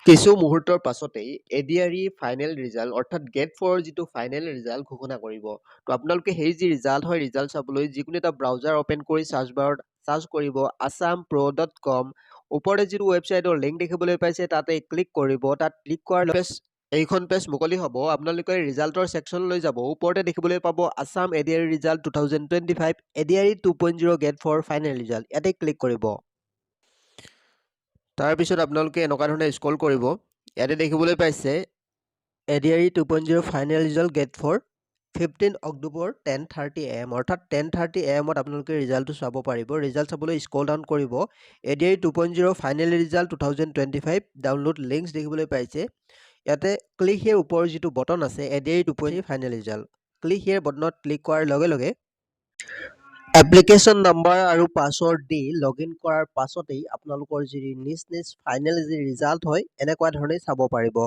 কিছু মুহূৰ্তৰ পাছতেই এডিআৰই ফাইনেল ৰিজাল্ট অৰ্থাৎ গেট 4 যিটো ফাইনেল ৰিজাল্ট ঘোষণা কৰিব। তো আপোনালোকে সেই যি ৰিজাল্ট হয় ৰিজাল্ট চাবলৈ যিকোনো এটা ব্ৰাউজাৰ অপেন কৰি চাৰ্চ বাৰত চাৰ্চ কৰিব assampro.com। ওপৰতে যিটো ৱেবছাইটৰ লিংক দেখিবলৈ পাইছে তাতে ক্লিক কৰিব। তাত ক্লিক কৰাৰ লগে এইখন পেজ মুকলি হ'ব। আপোনালোকে ৰিজাল্টৰ ছেকশ্যনলৈ যাব। ওপৰতে দেখিবলৈ পাব Assam ADRE result 2025 ADRE 2.0 grade 4 final result. ইয়াতে ক্লিক কৰিব। তাৰপিছত আপোনালোকে এনেকুৱা ধৰণে স্ক্ৰল কৰিব। ইয়াতে দেখিবলৈ পাইছে এডিআৰই 2.0 ফাইনেল ৰিজাল্ট গেট 4 15 অক্টোবৰ 10:30 AM অৰ্থাৎ 10:30 AM আপোনালোকে ৰিজাল্টটো চাব পাৰিব। ৰিজাল্ট চাবলৈ স্ক্ৰল ডাউন কৰিব। ADRE 2.0 final result 2025 download links দেখিবলৈ পাইছে। ইয়াতে ক্লিক হিয়াৰ ওপৰৰ যিটো বটন আছে এডিআৰই 2.0 ফাইনেল ৰিজাল্ট, ক্লিক হিয়াৰ বটনত ক্লিক কৰাৰ লগে লগে এপ্লিকেশ্যন নম্বৰ আৰু পাছৱৰ্ড দি লগইন কৰাৰ পাছতেই আপোনালোকৰ যি নিজ নিজ ফাইনেল যি ৰিজাল্ট হয় এনেকুৱা ধৰণে চাব পাৰিব।